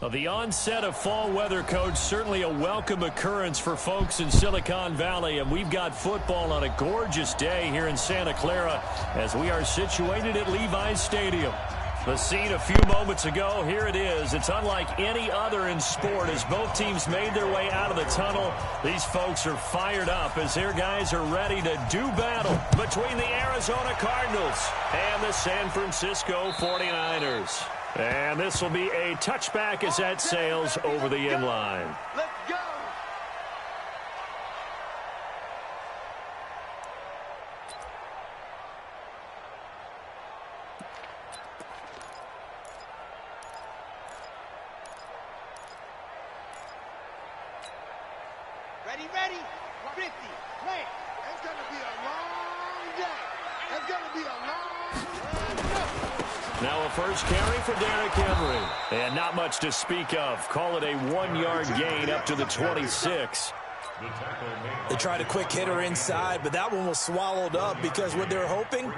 Well, the onset of fall weather, Coach, certainly a welcome occurrence for folks in Silicon Valley. And we've got football on a gorgeous day here in Santa Clara as we are situated at Levi's Stadium. The scene a few moments ago, here it is. It's unlike any other in sport as both teams made their way out of the tunnel. These folks are fired up as their guys are ready to do battle between the Arizona Cardinals and the San Francisco 49ers. And this will be a touchback as that sails over the end line. Let's go. Ready, 50, play. It's going to be a long day. It's going to be a long Now a first carry for Derrick Henry. And not much to speak of. Call it a 1-yard gain up to the 26. They tried a quick hitter inside, but that one was swallowed up because what they're hoping,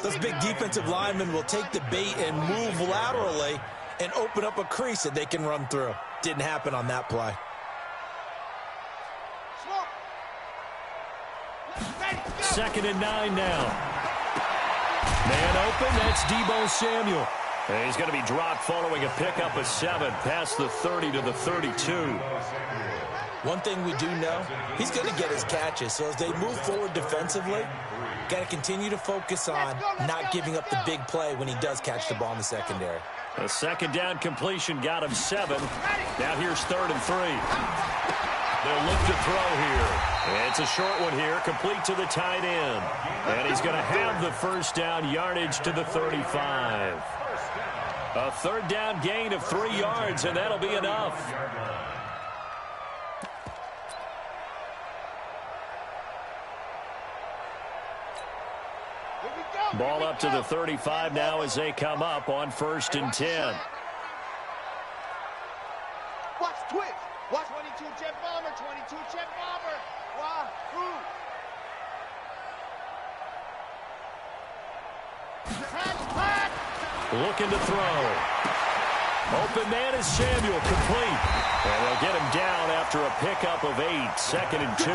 those big defensive linemen will take the bait and move laterally and open up a crease that they can run through. Didn't happen on that play. Second and 9 now. Man open, that's Deebo Samuel. And he's going to be dropped following a pickup of 7 past the 30 to the 32. One thing we do know, he's going to get his catches. So as they move forward defensively, got to continue to focus on not giving up the big play when he does catch the ball in the secondary. A second down completion got him 7. Now here's 3rd and 3. They'll look to throw here. And it's a short one here, complete to the tight end. And he's going to have the first down yardage to the 35. A third down gain of 3 yards, and that'll be enough. Ball up to the 35 now as they come up on 1st and 10. Watch twitch. Watch 22 jet bomber, 22 jet bomber. Wahoo! Looking to throw. Open man is Samuel, complete. And they'll get him down after a pickup of 8, 2nd and 2.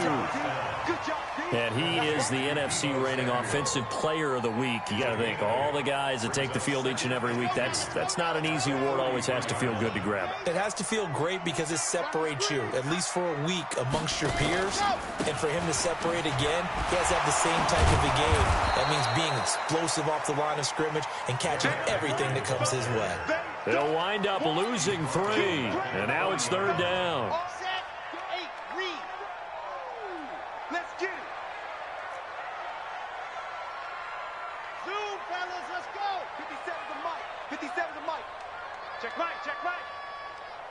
Good job. And he is the NFC reigning offensive player of the week. You got to think, all the guys that take the field each and every week, that's not an easy award. Always has to feel good to grab it. It has to feel great because it separates you, at least for a week, amongst your peers. And for him to separate again, he has to have the same type of a game. That means being explosive off the line of scrimmage and catching everything that comes his way. They'll wind up losing 3. And now it's 3rd down. All set. 8, read. Let's get it. Zoom, fellas, let's go. 57's the mic. 57's the mic. Check right, check right.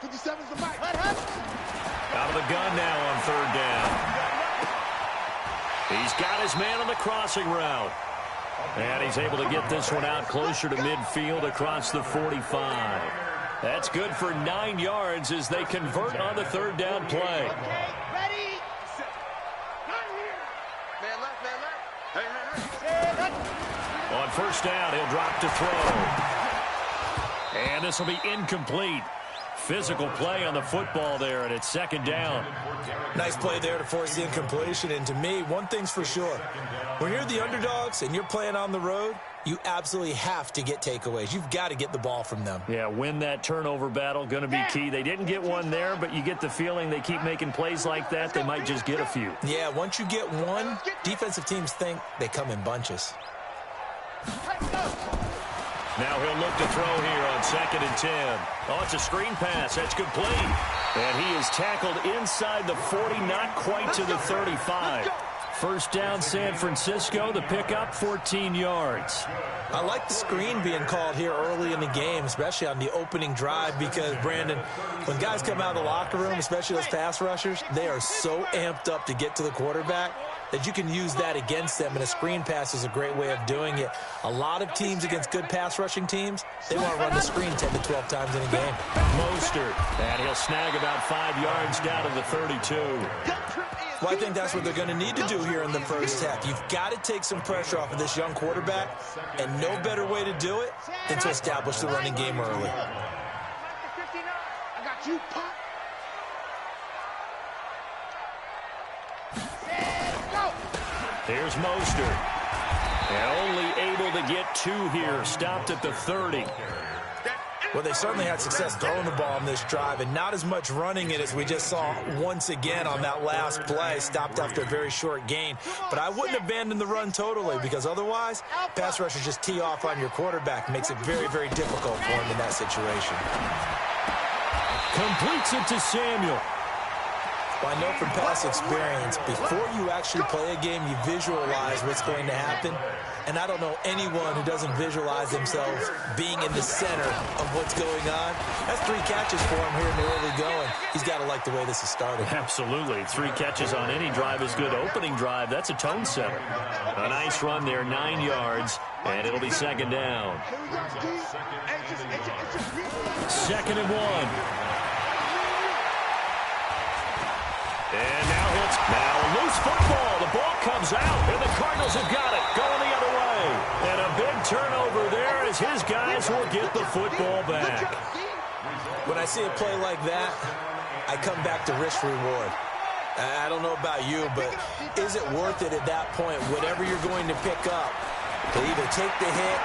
57's the mic. Out of the gun now on 3rd down. He's got his man on the crossing route. And he's able to get this one out closer to midfield across the 45. That's good for 9 yards as they convert on the 3rd down play. Okay, ready. Not here. Man left, man left. Hey. On 1st down, he'll drop to throw. And this will be incomplete. Physical play on the football there, and it's 2nd down. Nice play there to force the incompletion. And to me, one thing's for sure. When you're the underdogs and you're playing on the road, you absolutely have to get takeaways. You've got to get the ball from them. Yeah, win that turnover battle, going to be key. They didn't get one there, but you get the feeling they keep making plays like that, they might just get a few. Yeah, once you get one, defensive teams think they come in bunches. Now he'll look to throw here on 2nd and 10. Oh, it's a screen pass. That's complete. And he is tackled inside the 40, not quite to the 35. First down, San Francisco. The pickup, 14 yards. I like the screen being called here early in the game, especially on the opening drive, because, Brandon, when guys come out of the locker room, especially those pass rushers, they are so amped up to get to the quarterback that you can use that against them, and a screen pass is a great way of doing it. A lot of teams against good pass rushing teams, they want to run the screen 10 to 12 times in a game. Mostert, and he'll snag about 5 yards down to the 32. Well, I think that's what they're going to need to do here in the first half. You've got to take some pressure off of this young quarterback, and no better way to do it than to establish the running game early. I got you, Pop. Here's Mostert. And only able to get 2 here. Stopped at the 30. Well, they certainly had success throwing the ball on this drive, and not as much running it as we just saw once again on that last play. Stopped after a very short gain. But I wouldn't abandon the run totally, because otherwise, pass rushers just tee off on your quarterback. Makes it very, very difficult for him in that situation. Completes it to Samuel. Well, I know from past experience, before you actually play a game, you visualize what's going to happen. And I don't know anyone who doesn't visualize themselves being in the center of what's going on. That's 3 catches for him here in the early going. He's got to like the way this is started. Absolutely. 3 catches on any drive is good. Opening drive, that's a tone setter. A nice run there, 9 yards, and it'll be 2nd down. 2nd and 1. And now loose football. The ball comes out, and the Cardinals have got it. Going the other way. And a big turnover there as his guys will get the football back. When I see a play like that, I come back to risk reward. I don't know about you, but is it worth it at that point, whatever you're going to pick up, to either take the hit,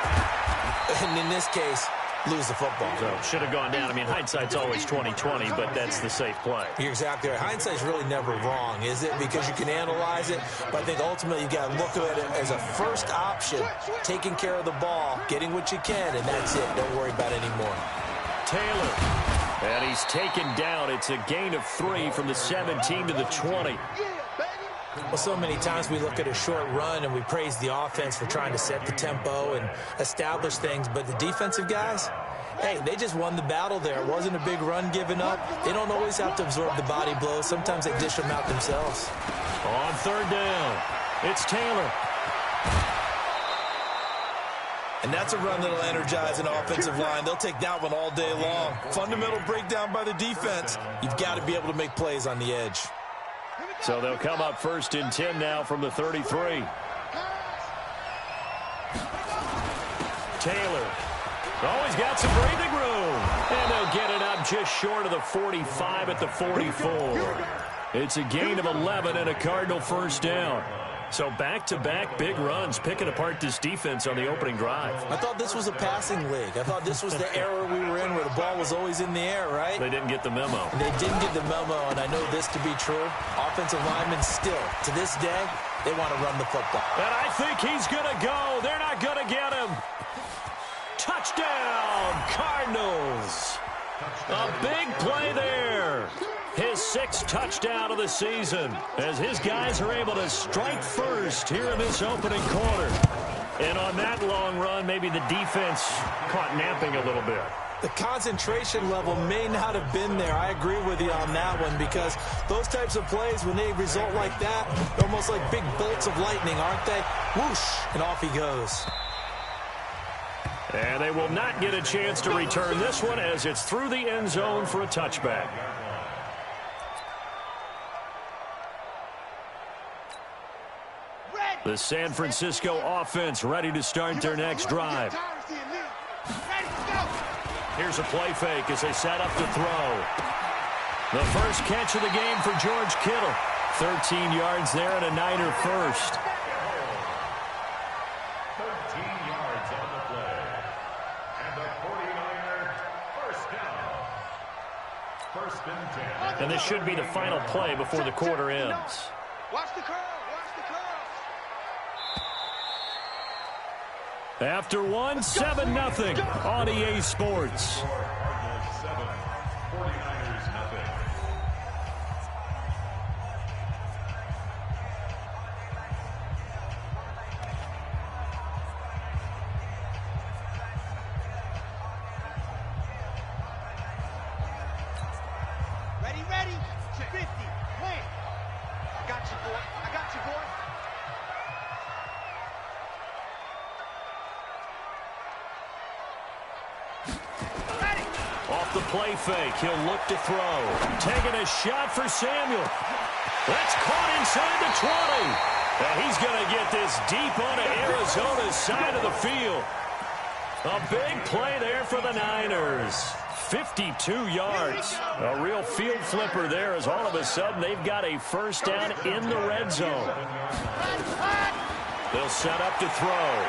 and in this case, lose the football? So should have gone down. I mean, hindsight's always 20/20, but that's the safe play. You're exactly right. Hindsight's really never wrong, is it? Because you can analyze it, but I think ultimately you got to look at it as a first option, taking care of the ball, getting what you can, and that's it. Don't worry about it anymore. Taylor, and he's taken down. It's a gain of 3 from the 17 to the 20. Well, so many times we look at a short run and we praise the offense for trying to set the tempo and establish things, but the defensive guys, hey, they just won the battle there. It wasn't a big run given up. They don't always have to absorb the body blows. Sometimes they dish them out themselves. On 3rd down, it's Taylor. And that's a run that'll energize an offensive line. They'll take that one all day long. Fundamental breakdown by the defense. You've got to be able to make plays on the edge. So they'll come up 1st and 10 now from the 33. Taylor. Oh, he's got some breathing room. And they'll get it up just short of the 45 at the 44. It's a gain of 11 and a Cardinal first down. So back-to-back big runs, picking apart this defense on the opening drive. I thought this was a passing league. I thought this was the era we were in where the ball was always in the air, right? They didn't get the memo. They didn't get the memo, and I know this to be true. Offensive linemen still, to this day, they want to run the football. And I think he's going to go. They're not going to get him. Touchdown, Cardinals. A big play there. His 6th touchdown of the season as his guys are able to strike first here in this opening quarter. And on that long run, maybe the defense caught napping a little bit. The concentration level may not have been there. I agree with you on that one, because those types of plays, when they result like that, they're almost like big bolts of lightning, aren't they? Whoosh, and off he goes. And they will not get a chance to return this one as it's through the end zone for a touchback. The San Francisco offense ready to start their next drive. Here's a play fake as they set up to throw. The first catch of the game for George Kittle. 13 yards there and a Niner first. 13 yards on the play. And the 49er first down. 1st and 10. And this should be the final play before the quarter ends. Watch the curl. Watch the curl. After one, 7-0 on EA Sports. Cardinals 7, 49ers nothing. Ready, ready. 50. Win. I got you, boy. I got you, boy. Ready. Off the play fake, he'll look to throw. Taking a shot for Samuel. That's caught inside the 20. And he's going to get this deep onto Arizona's side of the field. A big play there for the Niners. 52 yards. A real field flipper there as all of a sudden they've got a first down in the red zone. They'll set up to throw.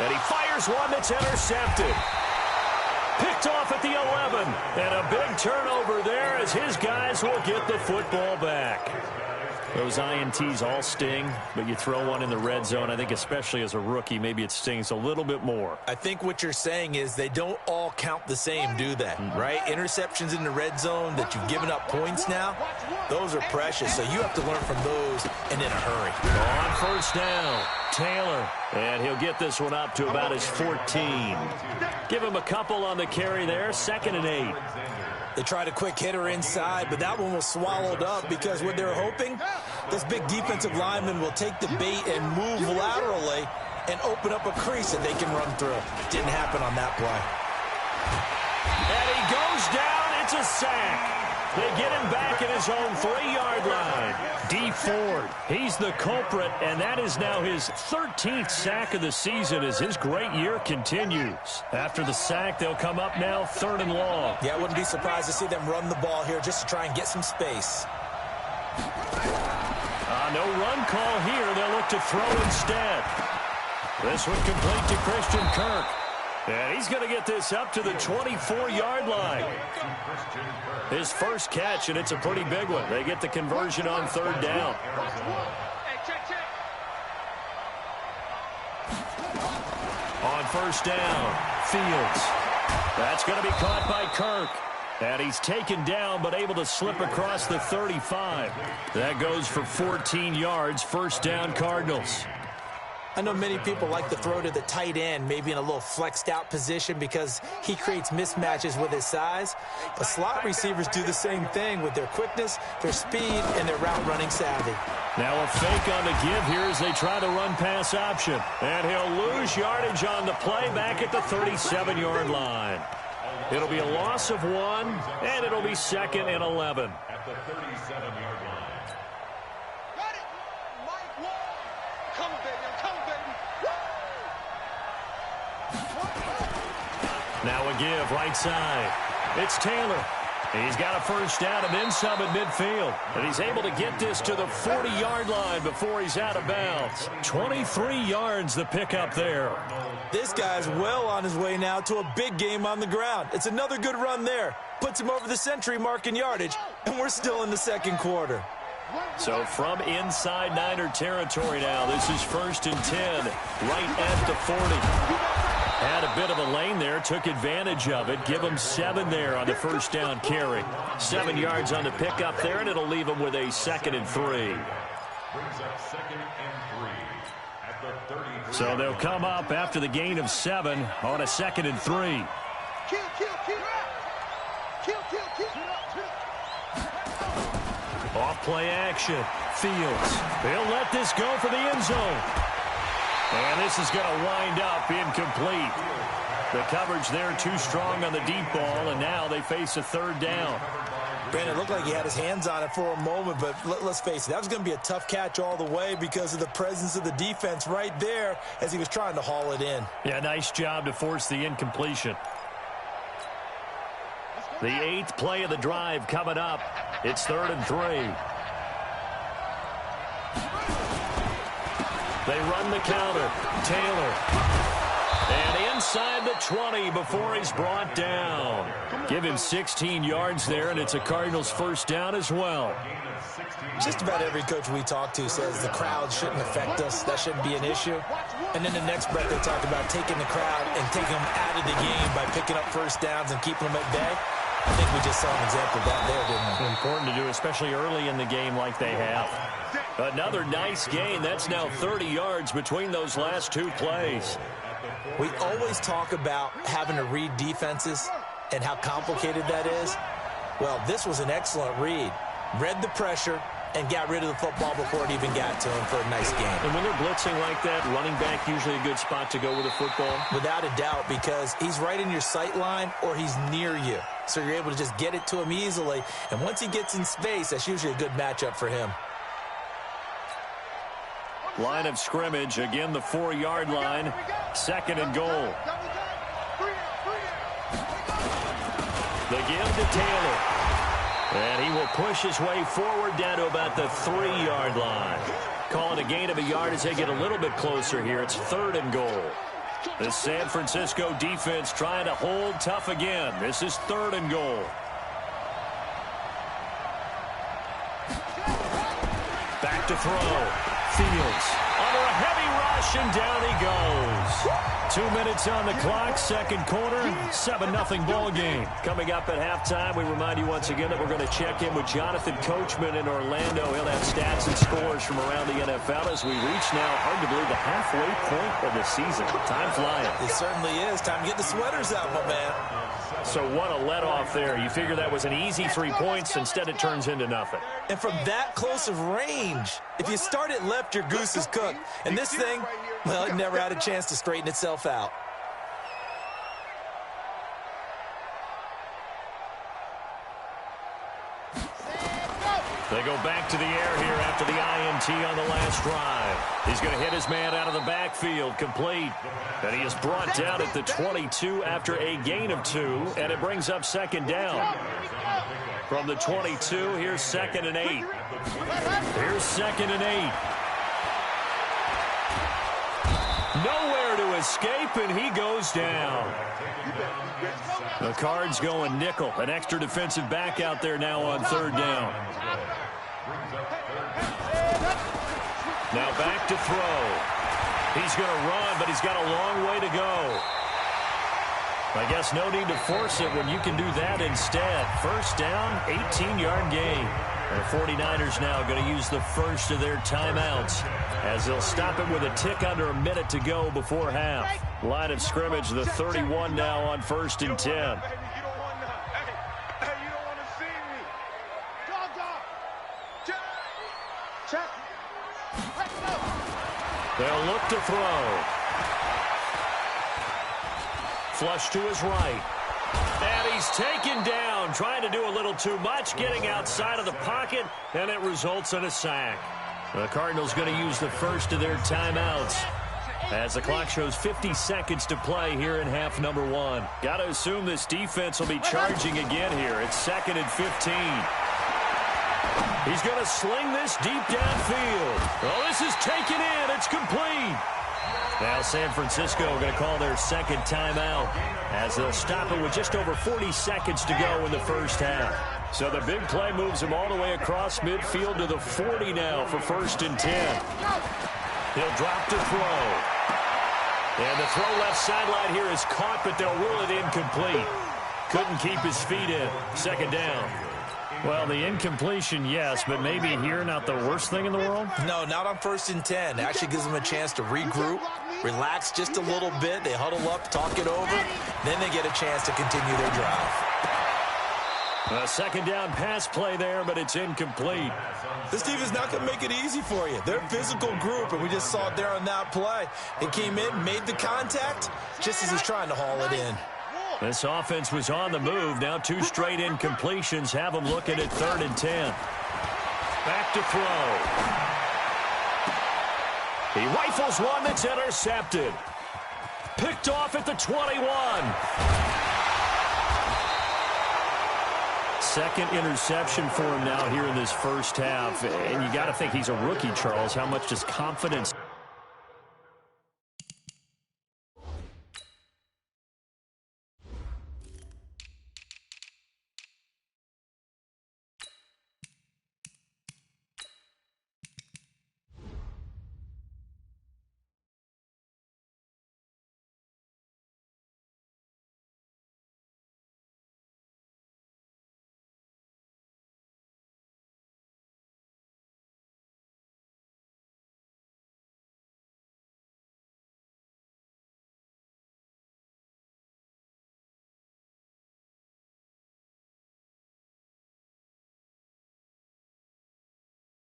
And he fires one that's intercepted. Picked off at the 11. And a big turnover there as his guys will get the football back. Those INTs all sting, but you throw one in the red zone, I think especially as a rookie, maybe it stings a little bit more. I think what you're saying is they don't all count the same, do they? Right? Interceptions in the red zone that you've given up points now, those are precious, so you have to learn from those and in a hurry. On first down, Taylor, and he'll get this one up to about his 14. Give him a couple on the carry there, 2nd and 8. They tried a quick hitter inside, but that one was swallowed up because what they're hoping, this big defensive lineman will take the bait and move laterally and open up a crease that they can run through. Didn't happen on that play. And he goes down. It's a sack. They get him back at his own 3-yard line. D. Ford, he's the culprit, and that is now his 13th sack of the season as his great year continues. After the sack, they'll come up now 3rd and long. Yeah, I wouldn't be surprised to see them run the ball here just to try and get some space. No run call here. They'll look to throw instead. This one complete to Christian Kirk. And he's going to get this up to the 24-yard line. His first catch, and it's a pretty big one. They get the conversion on 3rd down. Hey, check. On first down, Fields. That's going to be caught by Kirk. And he's taken down, but able to slip across the 35. That goes for 14 yards, first down Cardinals. I know many people like to throw to the tight end, maybe in a little flexed out position because he creates mismatches with his size. But slot receivers do the same thing with their quickness, their speed, and their route running savvy. Now a fake on the give here as they try the run pass option. And he'll lose yardage on the play back at the 37-yard line. It'll be a loss of 1, and it'll be 2nd and 11. At the 37-yard line. Got it. Mike Wall. Come, baby. Come, baby. Now a give right side. It's Taylor. He's got a first down and then some at midfield. And he's able to get this to the 40-yard line before he's out of bounds. 23 yards the pickup there. This guy's well on his way now to a big game on the ground. It's another good run there. Puts him over the century mark in yardage, and we're still in the 2nd quarter. So from inside Niner territory now, this is 1st and 10, right at the 40. Had a bit of a lane there, took advantage of it. Give him 7 there on the first down carry. 7 yards on the pickup there, and it'll leave him with a 2nd and 3. Brings up 2nd and 3 at the 33. So they'll come up after the gain of 7 on a 2nd and 3. Kill. Off play action. Fields. They'll let this go for the end zone. And this is going to wind up incomplete. The coverage there too strong on the deep ball, and now they face a 3rd down. Brandon, it looked like he had his hands on it for a moment, but let's face it, that was going to be a tough catch all the way because of the presence of the defense right there as he was trying to haul it in. Yeah, nice job to force the incompletion. The 8th play of the drive coming up. It's 3rd and 3. They run the counter. Taylor. And inside the 20 before he's brought down. Give him 16 yards there, and it's a Cardinals first down as well. Just about every coach we talk to says the crowd shouldn't affect us. That shouldn't be an issue. And then the next breath they talk about taking the crowd and taking them out of the game by picking up first downs and keeping them at bay. I think we just saw an example of that there, didn't we? Important to do, especially early in the game like they have. Another nice gain. That's now 30 yards between those last two plays. We always talk about having to read defenses and how complicated that is. Well, this was an excellent read. Read the pressure and got rid of the football before it even got to him for a nice game. And when they're blitzing like that, running back usually a good spot to go with a football? Without a doubt, because he's right in your sight line or he's near you. So you're able to just get it to him easily. And once he gets in space, that's usually a good matchup for him. Line of scrimmage, again the 4-yard line. Second and goal. The give to Taylor. And he will push his way forward down to about the 3-yard line. Calling a gain of a yard as they get a little bit closer here. It's third and goal. The San Francisco defense trying to hold tough again. This is third and goal. Back to throw. Fields under a heavy rush, and down he goes. 2 minutes on the clock, second quarter, 7-0 ball game. Coming up at halftime, we remind you once again that we're going to check in with Jonathan Coachman in Orlando. He'll have stats and scores from around the NFL as we reach now, hard to believe, the halfway point of the season. Time flying. It certainly is. Time to get the sweaters out, my man. So what a let-off there. You figure that was an easy 3 points. Instead, it turns into nothing. And from that close of range, if you start it left, your goose is cooked. And this thing, well, it never had a chance to straighten itself out. They go back to the air here after the INT on the last drive. He's going to hit his man out of the backfield, complete. And he is brought down at the 22 after a gain of 2, and it brings up second down. From the 22, here's second and 8. Here's second and 8. Nowhere to escape, and he goes down. The Cards going nickel. An extra defensive back out there now on third down. Now back to throw. He's going to run, but he's got a long way to go. I guess no need to force it when you can do that instead. First down, 18-yard gain. The 49ers now going to use the first of their timeouts as they'll stop it with a tick under a minute to go before half. Line of scrimmage, the 31 now on first and 10. They'll look to throw. Flush to his right. And he's taken down, trying to do a little too much, getting outside of the pocket, and it results in a sack. The Cardinals going to use the first of their timeouts as the clock shows 50 seconds to play here in half number 1. Got to assume this defense will be charging again here. It's second and 15. He's going to sling this deep downfield. Oh, this is taken in. It's complete. Now San Francisco going to call their second timeout as they'll stop it with just over 40 seconds to go in the first half. So the big play moves him all the way across midfield to the 40 now for first and 10. He'll drop to throw. And the throw left sideline here is caught, but they'll rule it incomplete. Couldn't keep his feet in. Second down. Well, the incompletion, yes, but maybe here not the worst thing in the world? No, not on first and 10. It actually gives them a chance to regroup, relax just a little bit. They huddle up, talk it over. Then they get a chance to continue their drive. A second down pass play there, but it's incomplete. This team is not going to make it easy for you. They're a physical group, and we just saw it there on that play. It came in, made the contact, just as he's trying to haul it in. This offense was on the move. Now 2 straight incompletions have them looking at third and 10. Back to throw. He rifles one that's intercepted. Picked off at the 21. Second interception for him now here in this first half. And you got to think he's a rookie, Charles. How much does confidence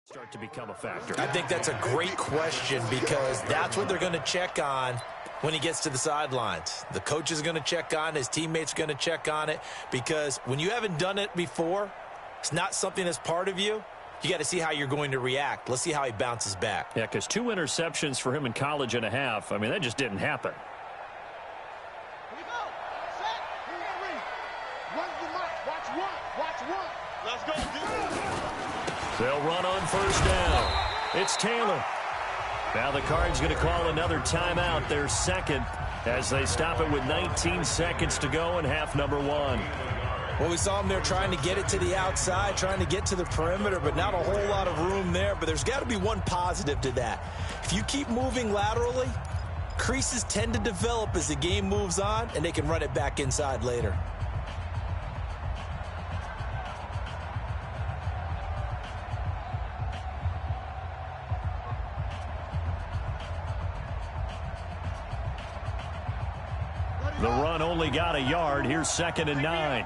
start to become a factor? I think that's a great question because that's what they're going to check on when he gets to the sidelines. The coach is going to check on it. His teammates are going to check on it because when you haven't done it before, it's not something that's part of you. You got to see how you're going to react. Let's see how he bounces back. Yeah, because 2 interceptions for him in college and a half. I mean, that just didn't happen. Here we go. Set. Here we go. Run the mark. Watch one. Watch one. Let's go, dude. They'll run on first down. It's Taylor. Now the Cards going to call another timeout, their second, as they stop it with 19 seconds to go in half number 1. Well, we saw him there trying to get it to the outside, trying to get to the perimeter, but not a whole lot of room there. But there's got to be one positive to that. If you keep moving laterally, creases tend to develop as the game moves on, and they can run it back inside later. The run only got a yard. Here's 2nd and 9.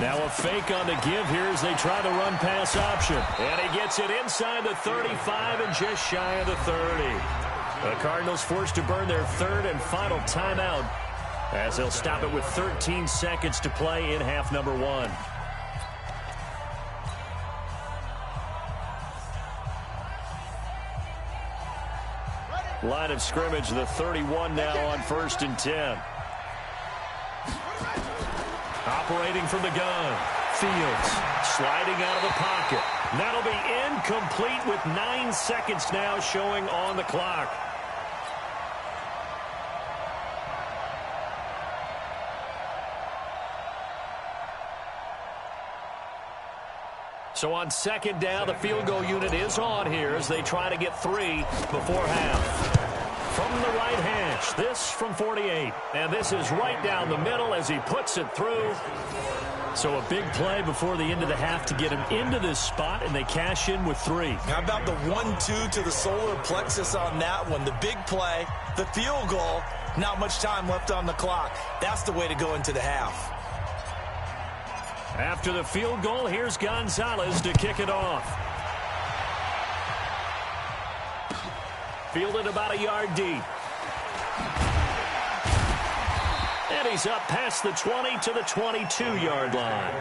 Now a fake on the give here as they try to run pass option. And he gets it inside the 35 and just shy of the 30. The Cardinals forced to burn their 3rd and final timeout as they'll stop it with 13 seconds to play in half number 1. Line of scrimmage, the 31 now on 1st and 10. Operating from the gun. Fields sliding out of the pocket. That'll be incomplete with 9 seconds now showing on the clock. So on 2nd down, the field goal unit is on here as they try to get 3 before half. From the right hash, this from 48. And this is right down the middle as he puts it through. So a big play before the end of the half to get him into this spot, and they cash in with 3. How about the 1-2 to the solar plexus on that one? The big play, the field goal, not much time left on the clock. That's the way to go into the half. After the field goal, here's Gonzalez to kick it off. Fielded about a yard deep. And he's up past the 20 to the 22-yard line.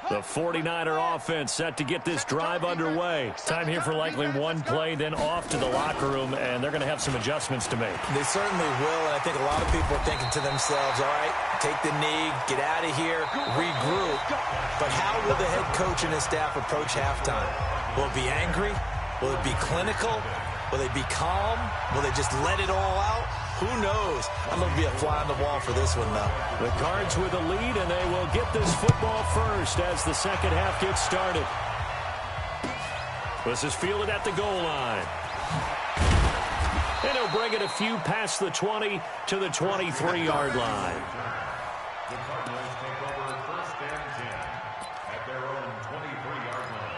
The 49er offense set to get this drive underway. Time here for likely one play, then off to the locker room, and they're going to have some adjustments to make. They certainly will, and I think a lot of people are thinking to themselves, all right, take the knee, get out of here, regroup. But how will the head coach and his staff approach halftime? Will it be angry? Will it be clinical? Will they be calm? Will they just let it all out? Who knows? I'm going to be a fly on the wall for this one, though. The Cards with a lead, and they will get this football first as the second half gets started. This is fielded at the goal line. And he'll bring it a few past the 20 to the 23-yard line. The Cardinals take over 1st and 10 at their own 23-yard line.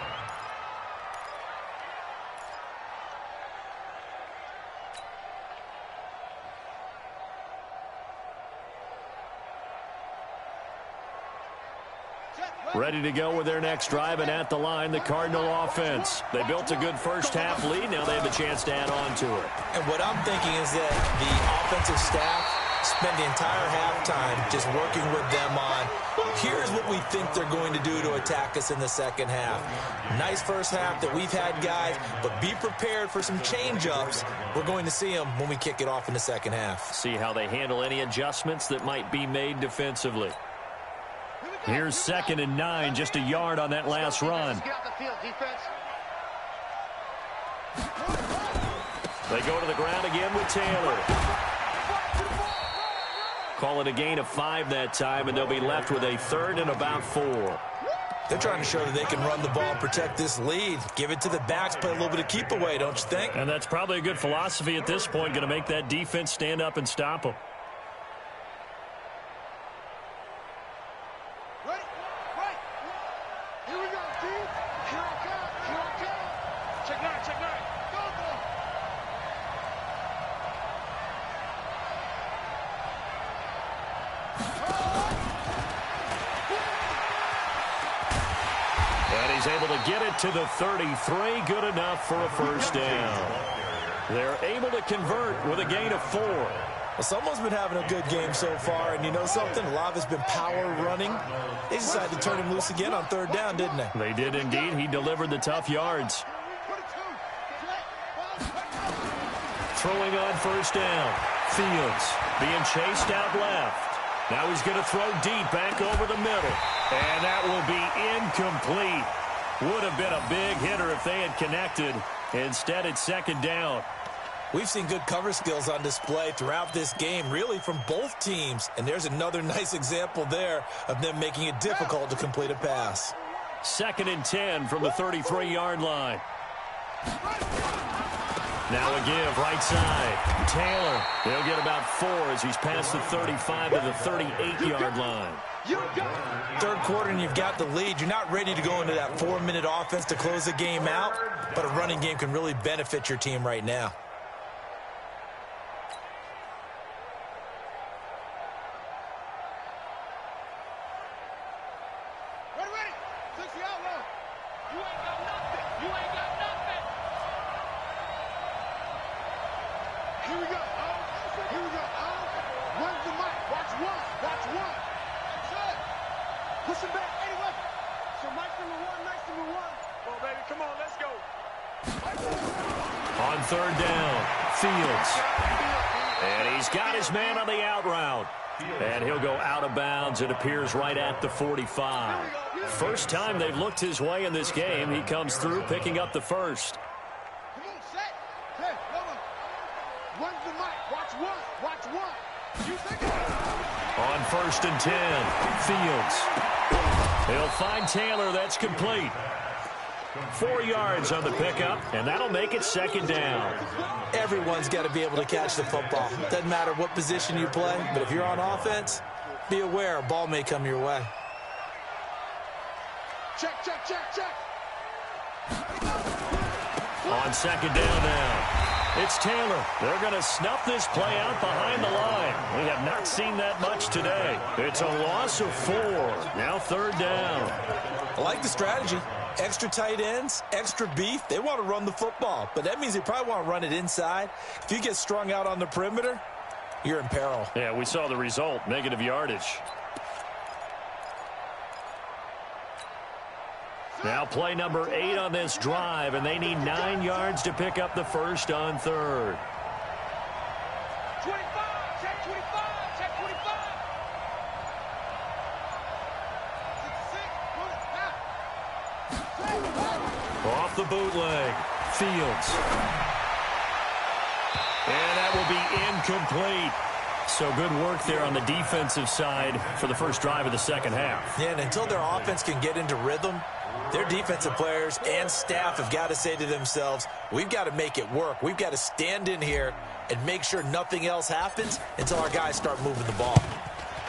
Ready to go with their next drive, and at the line, the Cardinal offense. They built a good first-half lead. Now they have a chance to add on to it. And what I'm thinking is that the offensive staff spend the entire halftime just working with them on, here's what we think they're going to do to attack us in the second half. Nice first half that we've had, guys, but be prepared for some change-ups. We're going to see them when we kick it off in the second half. See how they handle any adjustments that might be made defensively. Here's 2nd and 9, just a yard on that last run. Get out the field, defense. They go to the ground again with Taylor. Call it a gain of 5 that time, and they'll be left with a 3rd and about 4. They're trying to show that they can run the ball and protect this lead. Give it to the backs, play a little bit of keep away, don't you think? And that's probably a good philosophy at this point, going to make that defense stand up and stop them. Check nine, check nine. Go, go. And he's able to get it to the 33. Good enough for a first down. They're able to convert with a gain of 4. Well, someone's been having a good game so far, and you know something? A lot of it's been power running. They decided to turn him loose again on third down, didn't they? They did indeed. He delivered the tough yards. Throwing on first down. Fields being chased out left. Now he's going to throw deep back over the middle. And that will be incomplete. Would have been a big hitter if they had connected. Instead, it's second down. We've seen good cover skills on display throughout this game, really from both teams. And there's another nice example there of them making it difficult to complete a pass. 2nd and 10 from the 33-yard line. Now a give, right side. Taylor, they'll get about 4 as he's past the 35 to the 38-yard line. Third quarter and you've got the lead. You're not ready to go into that 4-minute offense to close the game out, but a running game can really benefit your team right now. On third down, Fields. And he's got his man on the out route. And he'll go out of bounds. It appears right at the 45. First time they've looked his way in this game. He comes through picking up the first. On 1st and 10, Fields. He'll find Taylor. That's complete. 4 yards on the pickup, and that'll make it second down. Everyone's got to be able to catch the football. Doesn't matter what position you play, but if you're on offense, be aware a ball may come your way. Check, check, check, check. On second down now. It's Taylor. They're going to snuff this play out behind the line. We have not seen that much today. It's a loss of 4. Now third down. I like the strategy. Extra tight ends, extra beef. They want to run the football, but that means they probably want to run it inside. If you get strung out on the perimeter, you're in peril. Yeah, we saw the result, negative yardage. Now play number 8 on this drive, and they need 9 yards to pick up the first on third. 25, check 25, check 25. 66, Off the bootleg, Fields. And that will be incomplete. So good work there on the defensive side for the first drive of the second half. Yeah, and until their offense can get into rhythm, their defensive players and staff have got to say to themselves, we've got to make it work. We've got to stand in here and make sure nothing else happens until our guys start moving the ball.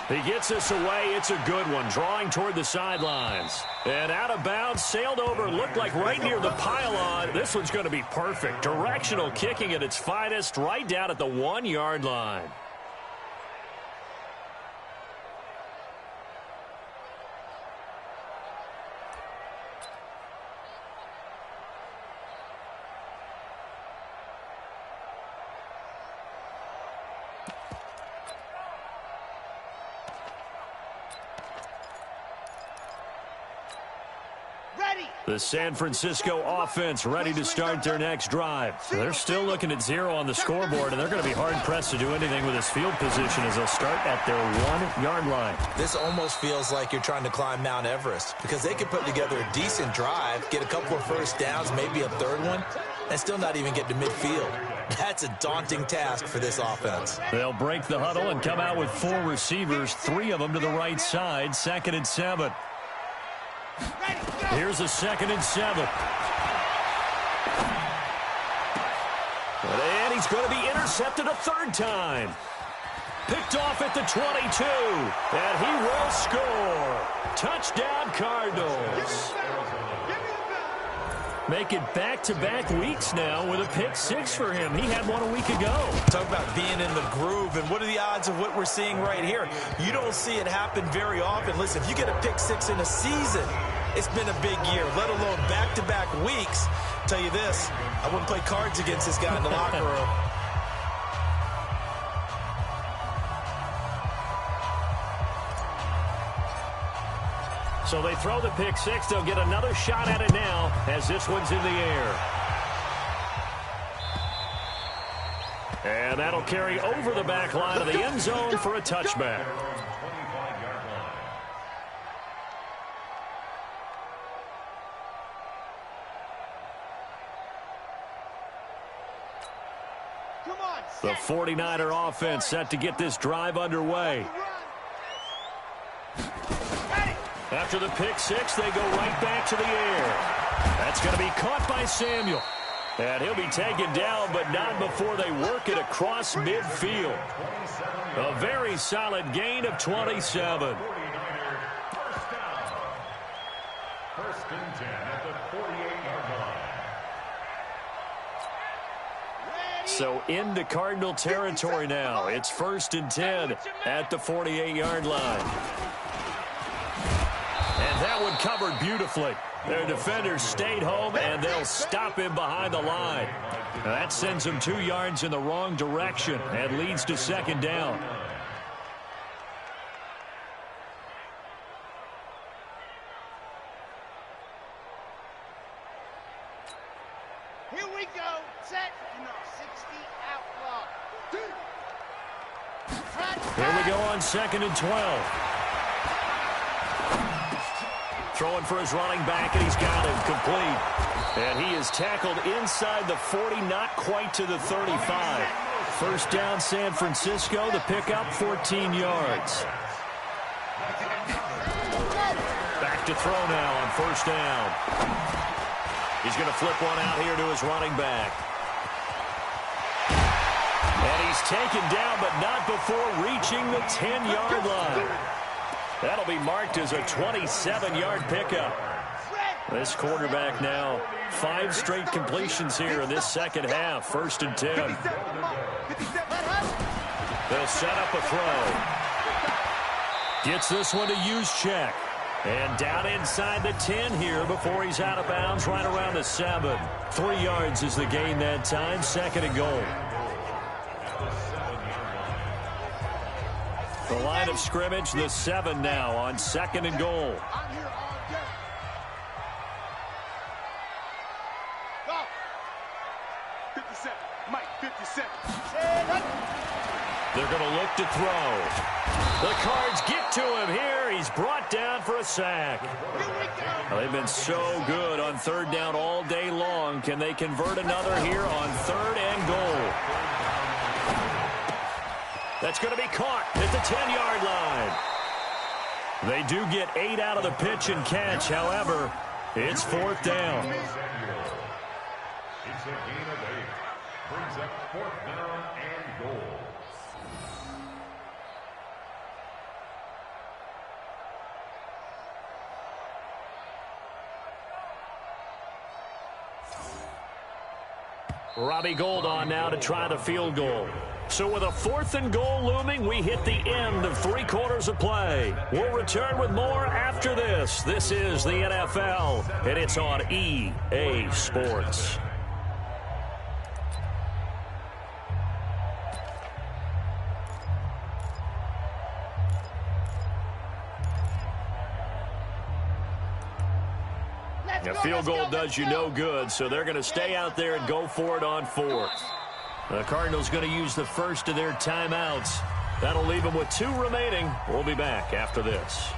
He gets us away. It's a good one, drawing toward the sidelines. And out of bounds, sailed over, looked like right near the pylon. This one's going to be perfect. Directional kicking at its finest, right down at the 1-yard line. The San Francisco offense ready to start their next drive. They're still looking at 0 on the scoreboard, and they're going to be hard-pressed to do anything with this field position as they'll start at their 1-yard line. This almost feels like you're trying to climb Mount Everest because they could put together a decent drive, get a couple of first downs, maybe a third one, and still not even get to midfield. That's a daunting task for this offense. They'll break the huddle and come out with 4 receivers, 3 of them to the right side, 2nd and 7. Here's a 2nd and 7. And he's going to be intercepted a 3rd time. Picked off at the 22. And he will score. Touchdown, Cardinals. Make it back-to-back weeks now with a pick six for him. He had one a week ago. Talk about being in the groove, and what are the odds of what we're seeing right here? You don't see it happen very often. Listen, if you get a pick six in a season, it's been a big year, let alone back-to-back weeks. I'll tell you this, I wouldn't play cards against this guy in the locker room. So they throw the pick six. They'll get another shot at it now as this one's in the air. And that'll carry over the back line of the end zone for a touchback. The 49er offense set to get this drive underway. After the pick six, they go right back to the air. That's going to be caught by Samuel. And he'll be taken down, but not before they work it across midfield. A very solid gain of 27. First and 10 at the 48-yard line. So into Cardinal territory now. It's first and 10 at the 48-yard line. And that one covered beautifully. Their defenders stayed home, and they'll stop him behind the line. Now that sends him 2 yards in the wrong direction and leads to second down. Here we go. Set. 60 outlaw. Here we go on second and 12. Throwing for his running back, and he's got him complete. And he is tackled inside the 40, not quite to the 35. First down, San Francisco. The pickup, 14 yards. Back to throw now on first down. He's going to flip one out here to his running back. And he's taken down, but not before reaching the 10-yard line. That'll be marked as a 27-yard pickup. This quarterback now, 5 straight completions here in this second half. First and 10. They'll set up a throw. Gets this one to use check. And down inside the 10 here before he's out of bounds right around the 7. 3 yards is the gain that time. Second and goal. The line of scrimmage, the 7 now on second and goal. I'm here all day. Go. 57. Mike, 57. They're going to look to throw. The Cards get to him here. He's brought down for a sack. Well, they've been so good on third down all day long. Can they convert another here on third and goal? That's going to be caught at the 10-yard line. They do get 8 out of the pitch and catch. However, it's fourth down. It's a gain of 8. Brings up fourth down and goal. Robbie Gould on now to try the field goal. So with a fourth and goal looming, we hit the end of 3 quarters of play. We'll return with more after this. This is the NFL, and it's on EA Sports. A field goal does you no good, so they're going to stay out there and go for it on 4th. The Cardinals going to use the first of their timeouts. That'll leave them with 2 remaining. We'll be back after this.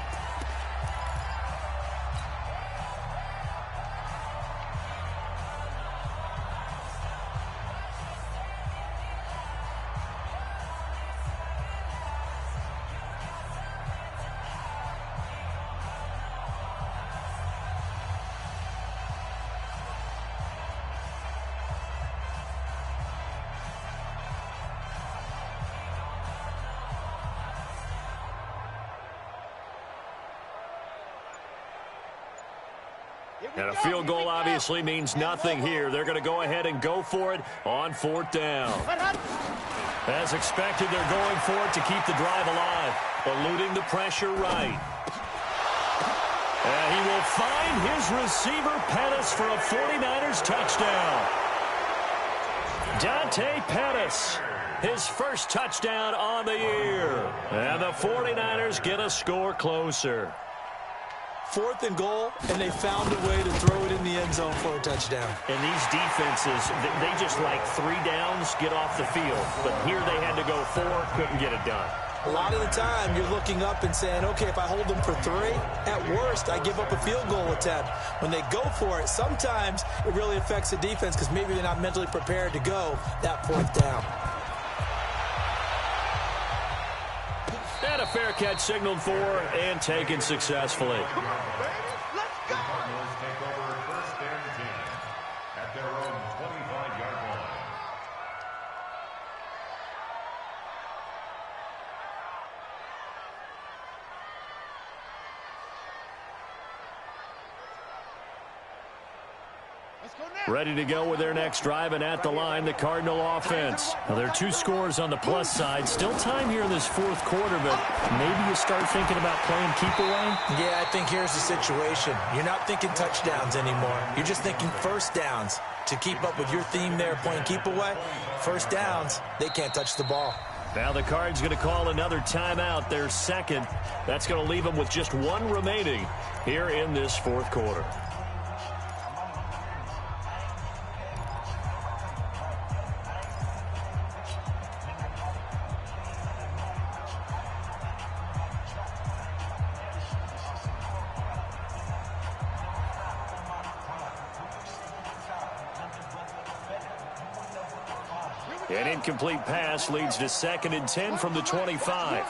And a field goal obviously means nothing here. They're going to go ahead and go for it on 4th down. As expected, they're going for it to keep the drive alive, eluding the pressure right. And he will find his receiver, Pettis, for a 49ers touchdown. Dante Pettis, his first touchdown on the year. And the 49ers get a score closer. 4th and goal, and they found a way to throw it in the end zone for a touchdown. And these defenses, they just like 3 downs, get off the field. But here they had to go 4, couldn't get it done. A lot of the time, you're looking up and saying, okay, if I hold them for 3, at worst, I give up a field goal attempt. When they go for it, sometimes it really affects the defense because maybe they're not mentally prepared to go that 4th down. And a fair catch signaled for and taken successfully. Come on, baby. Let's go. The Cardinals take over 1st and 10 at their own 25-yard line. Let's go now. Ready to go with their next drive, and at the line, the Cardinal offense. Now, there are 2 scores on the plus side. Still time here in this 4th quarter, but maybe you start thinking about playing keep away? Yeah, I think here's the situation. You're not thinking touchdowns anymore. You're just thinking 1st downs. To keep up with your theme there, playing keep away, 1st downs, they can't touch the ball. Now the Cards going to call another timeout, their 2nd. That's going to leave them with just 1 remaining here in this 4th quarter. An incomplete pass leads to 2nd and 10 from the 25.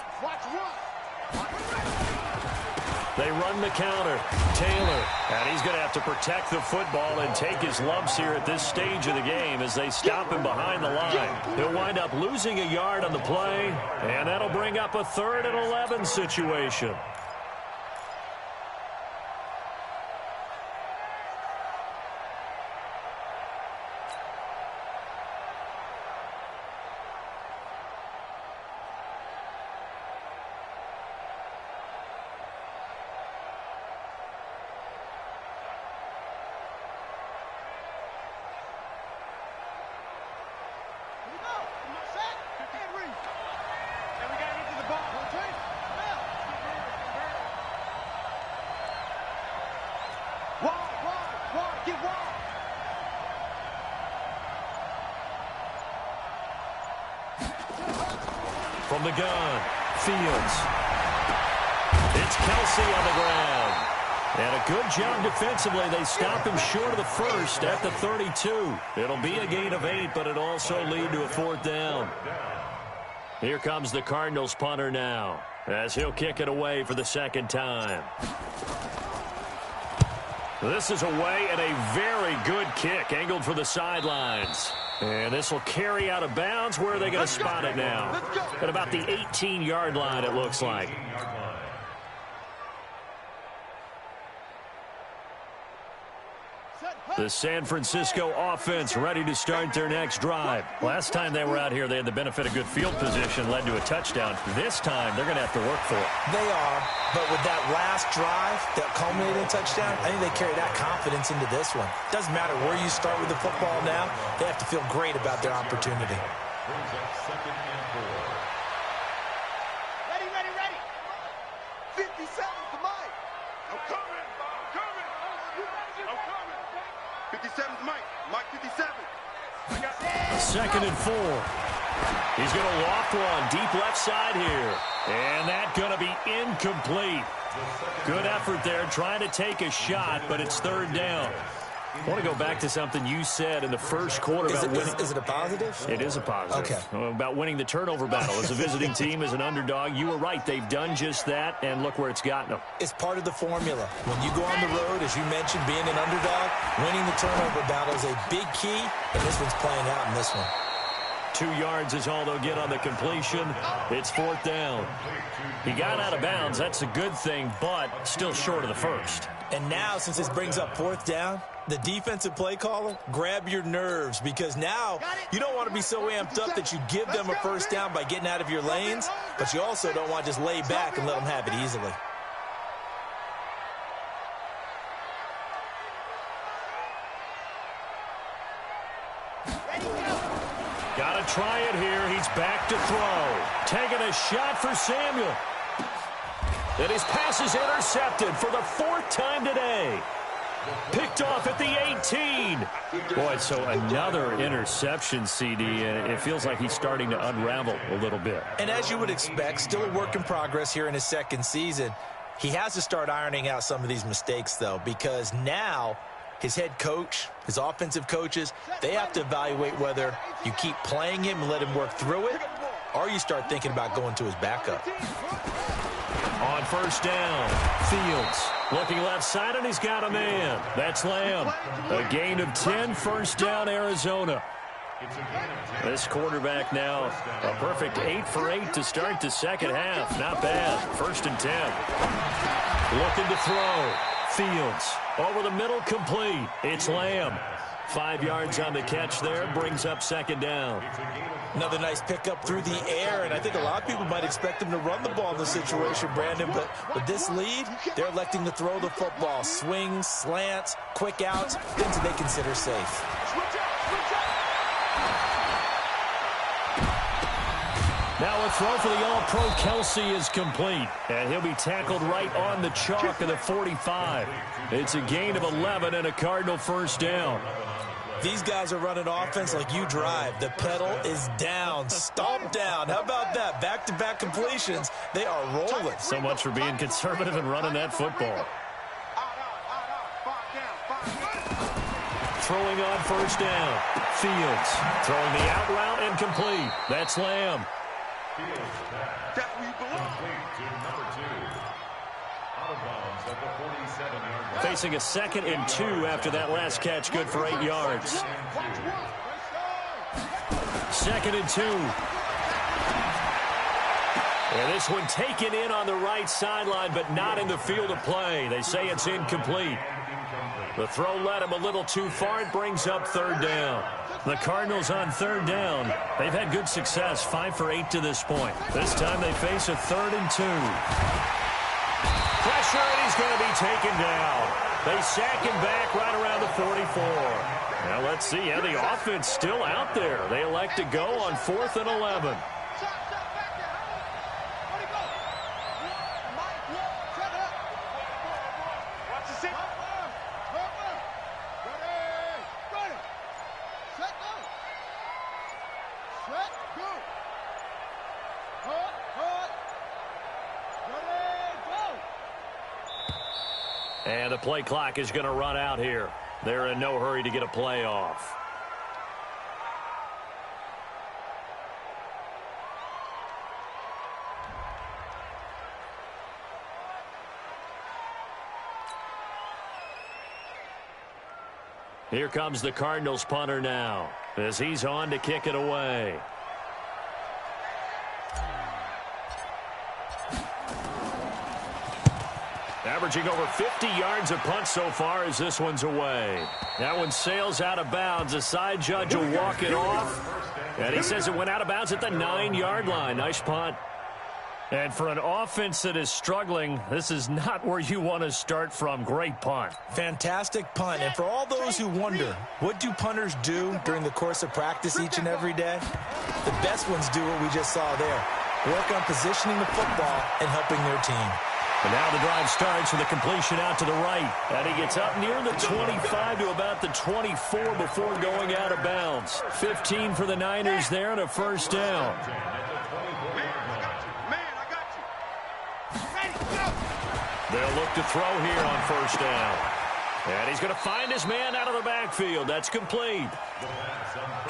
They run the counter. Taylor, and he's going to have to protect the football and take his lumps here at this stage of the game as they stop him behind the line. He'll wind up losing a yard on the play, and that'll bring up a 3rd and 11 situation. From the gun, Fields. It's Kelsey on the ground. And a good job defensively. They stop him short of the 1st at the 32. It'll be a gain of 8, but it'll also lead to a 4th down. Here comes the Cardinals punter now, as he'll kick it away for the 2nd time. This is away, and a very good kick angled for the sidelines. And this will carry out of bounds. Where are they going to spot it now? At about the 18-yard line, it looks like. The San Francisco offense ready to start their next drive. Last time they were out here, they had the benefit of good field position, led to a touchdown. This time, they're going to have to work for it. They are, but with that last drive that culminated in touchdown, I think they carry that confidence into this one. Doesn't matter where you start with the football now, they have to feel great about their opportunity. Brings up 2nd and 4. Ready, ready, ready. 57 to Mike. I'm coming. I'm coming. I'm coming. 57's Mike. Mike 57. I got 2nd and 4. He's going to loft one deep left side here. And that's going to be incomplete. Good effort there trying to take a shot, but it's 3rd down. I want to go back to something you said in the 1st quarter about winning. Is it a positive? It is a positive. Okay. About winning the turnover battle. As a visiting team, as an underdog, you were right. They've done just that, and look where it's gotten them. It's part of the formula. When you go on the road, as you mentioned, being an underdog, winning the turnover battle is a big key, and this one's playing out in this one. 2 yards is all they'll get on the completion. It's 4th down. He got out of bounds. That's a good thing, but still short of the 1st. And now, since this brings up 4th down, the defensive play caller, grab your nerves, because now you don't want to be so amped up that you give them a 1st down by getting out of your lanes, but you also don't want to just lay back and let them have it easily. Got to try it here. He's back to throw. Taking a shot for Samuel. And his pass is intercepted for the 4th time today. Picked off at the 18. Boy, so another interception, CD. It feels like he's starting to unravel a little bit. And as you would expect, still a work in progress here in his 2nd season. He has to start ironing out some of these mistakes, though, because now his head coach, his offensive coaches, they have to evaluate whether you keep playing him and let him work through it, or you start thinking about going to his backup. On 1st down, Fields looking left side, and he's got a man. That's Lamb. A gain of 10, 1st down, Arizona. This quarterback now a perfect 8 for 8 to start the 2nd half. Not bad. 1st and 10. Looking to throw. Fields over the middle, complete. It's Lamb. 5 yards on the catch there, brings up 2nd down. Another nice pickup through the air, and I think a lot of people might expect him to run the ball in this situation, Brandon, but with this lead, they're electing to throw the football. Swings, slants, quick outs, things that they consider safe. Now a throw for the All-Pro Kelsey is complete, and he'll be tackled right on the chalk of the 45. It's a gain of 11 and a Cardinal 1st down. These guys are running offense like you drive. The pedal is down, stomped down. How about that? Back-to-back completions. They are rolling. So much for being conservative and running that football. Throwing on 1st down. Fields throwing the out route and complete. That's Lamb. That's where you belong. Facing a 2nd and 2 after that last catch, good for 8 yards. 2nd and 2. And this one taken in on the right sideline, but not in the field of play. They say it's incomplete. The throw led him a little too far. It brings up 3rd down. The Cardinals on 3rd down. They've had good success, 5 for 8 to this point. This time they face a 3rd and 2. Pressure, and he's going to be taken down. They sack him back right around the 44. Now let's see. Yeah, the offense still out there. They elect to go on 4th and 11. And the play clock is going to run out here. They're in no hurry to get a play off. Here comes the Cardinals punter now as he's on to kick it away. Averaging over 50 yards a punt so far as this one's away. That one sails out of bounds. The side judge will walk it off. And he says it went out of bounds at the 9-yard line. Nice punt. And for an offense that is struggling, this is not where you want to start from. Great punt. Fantastic punt. And for all those who wonder, what do punters do during the course of practice each and every day? The best ones do what we just saw there. Work on positioning the football and helping their team. And now the drive starts with a completion out to the right. And he gets up near the 25 to about the 24 before going out of bounds. 15 for the Niners there and a 1st down. They'll look to throw here on 1st down. And he's going to find his man out of the backfield. That's complete.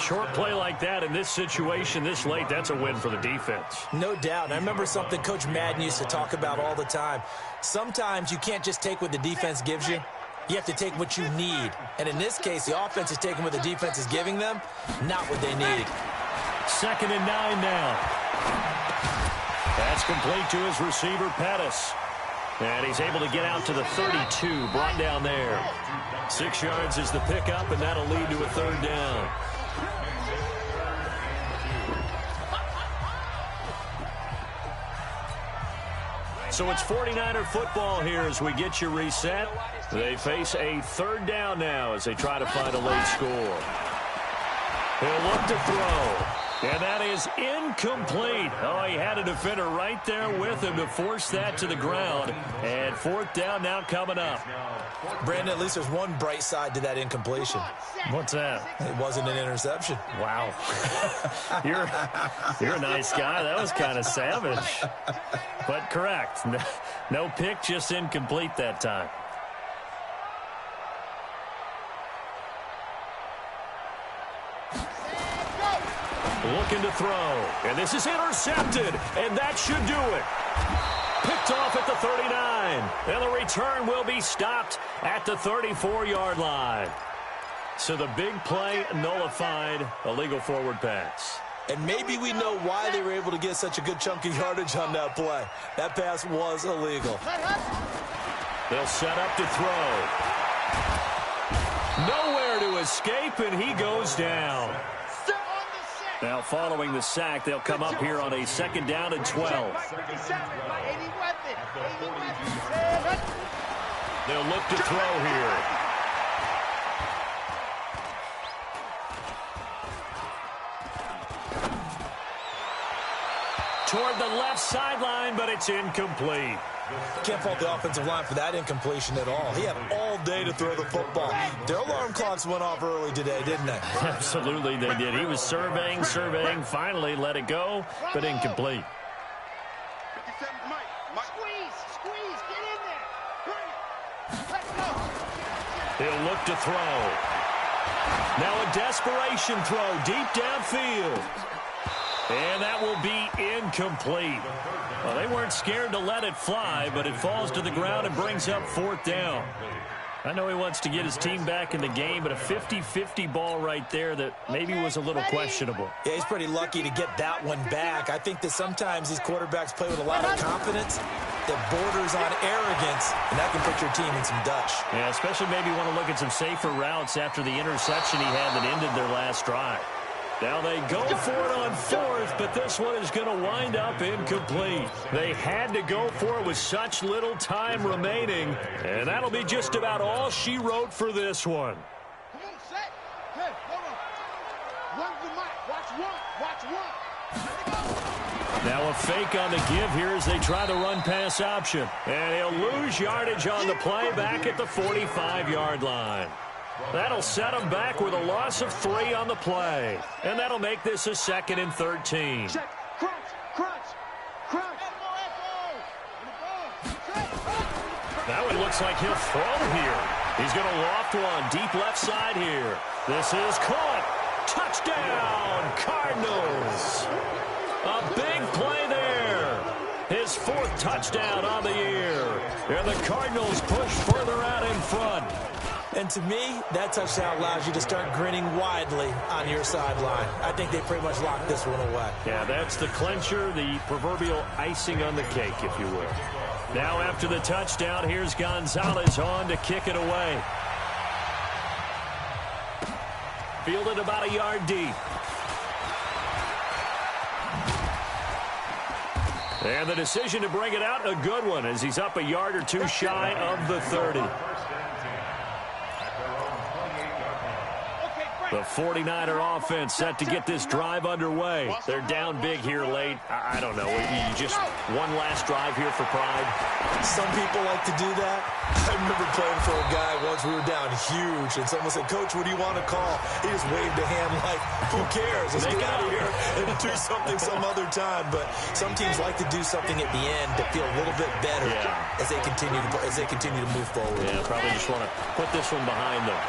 Short play like that in this situation this late, that's a win for the defense. No doubt. And I remember something Coach Madden used to talk about all the time. Sometimes you can't just take what the defense gives you. You have to take what you need. And in this case, the offense is taking what the defense is giving them, not what they need. 2nd and 9 now. That's complete to his receiver, Pettis. And he's able to get out to the 32, brought down there. 6 yards is the pickup, and that'll lead to a 3rd down. So it's 49er football here as we get you reset. They face a 3rd down now as they try to find a late score. He'll look to throw. And that is incomplete. Oh, he had a defender right there with him to force that to the ground. And 4th down now coming up. Brandon, at least there's one bright side to that incompletion. What's that? It wasn't an interception. Wow. You're a nice guy. That was kind of savage. But correct. No pick, just incomplete that time. Looking to throw. And this is intercepted. And that should do it. Picked off at the 39. And the return will be stopped at the 34-yard line. So the big play nullified, a legal forward pass. And maybe we know why they were able to get such a good chunk of yardage on that play. That pass was illegal. They'll set up to throw. Nowhere to escape, and he goes down. Now, following the sack, they'll come up here on a 2nd down and 12. They'll look to throw here. Toward the left sideline, but it's incomplete. Can't fault the offensive line for that incompletion at all. He had all day to throw the football. Their alarm clocks went off early today, didn't they? Absolutely, they did. He was surveying, finally let it go, but incomplete. 57 Mike. Squeeze, get in there. Bring it. Let's go. He'll look to throw. Now a desperation throw deep downfield. And that will be incomplete. Well, they weren't scared to let it fly, but it falls to the ground and brings up 4th down. I know he wants to get his team back in the game, but a 50-50 ball right there that maybe was a little questionable. Yeah, he's pretty lucky to get that one back. I think that sometimes these quarterbacks play with a lot of confidence that borders on arrogance, and that can put your team in some Dutch. Yeah, especially maybe want to look at some safer routes after the interception he had that ended their last drive. Now they go for it on 4th, but this one is going to wind up incomplete. They had to go for it with such little time remaining, and that'll be just about all she wrote for this one. Come on, set. Hey, hold on. Run the mic. Watch one. Now a fake on the give here as they try the run-pass option. And he'll lose yardage on the play back at the 45-yard line. That'll set him back with a loss of 3 on the play. And that'll make this a 2nd and 13. Check. Crunch. Now it looks like he'll throw here. He's going to loft one deep left side here. This is caught. Touchdown, Cardinals. A big play there. His 4th touchdown on the year. And the Cardinals push further out in front. And to me, that touchdown allows you to start grinning widely on your sideline. I think they pretty much locked this one away. Yeah, that's the clincher, the proverbial icing on the cake, if you will. Now after the touchdown, here's Gonzalez on to kick it away. Fielded about a yard deep. And the decision to bring it out, a good one, as he's up a yard or 2 shy of the 30. The 49er offense set to get this drive underway. They're down big here late. I don't know. You just one last drive here for pride. Some people like to do that. I remember playing for a guy once. We were down huge, and someone said, "Coach, what do you want to call?" He just waved a hand like, "Who cares? Let's get out of here and do something some other time." But some teams like to do something at the end to feel a little bit better as they continue to move forward. Yeah, probably just want to put this one behind them.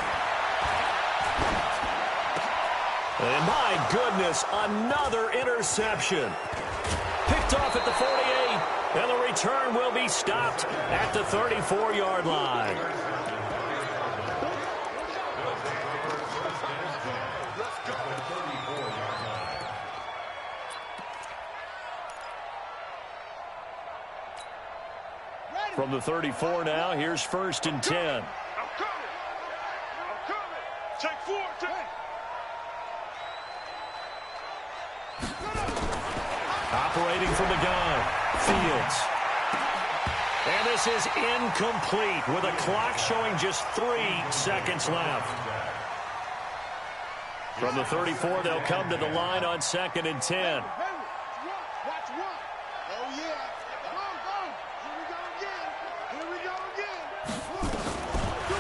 And my goodness, another interception. Picked off at the 48, and the return will be stopped at the 34-yard line. From the 34 now, here's 1st and 10. I'm coming. Take 4. Operating from the gun, Fields. And this is incomplete with a clock showing just 3 seconds left. From the 34, they'll come to the line on 2nd and 10. Watch one. Oh, yeah. Go. Here we go again.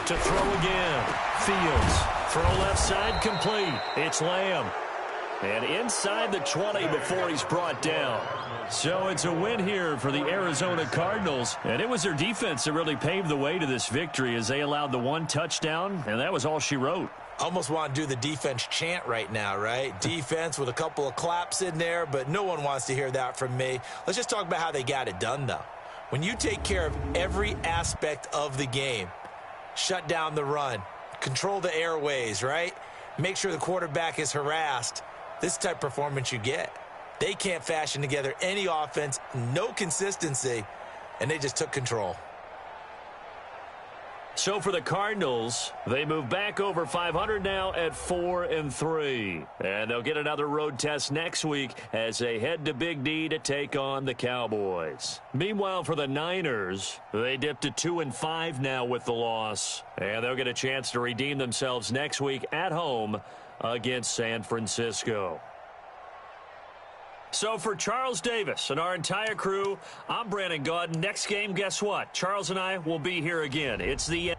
To throw again, Fields. Throw left side complete. It's Lamb. And inside the 20 before he's brought down. So it's a win here for the Arizona Cardinals. And it was their defense that really paved the way to this victory as they allowed the 1 touchdown, and that was all she wrote. Almost want to do the defense chant right now, right? Defense with a couple of claps in there, but no one wants to hear that from me. Let's just talk about how they got it done, though. When you take care of every aspect of the game, shut down the run, control the airways, right? Make sure the quarterback is harassed. This type of performance you get. They can't fashion together any offense, no consistency, and they just took control. So for the Cardinals, they move back over 500 now at 4-3. And they'll get another road test next week as they head to Big D to take on the Cowboys. Meanwhile, for the Niners, they dipped to 2-5 now with the loss. And they'll get a chance to redeem themselves next week at home against San Francisco. So for Charles Davis and our entire crew, I'm Brandon Gaudin. Next game, guess what? Charles and I will be here again. It's the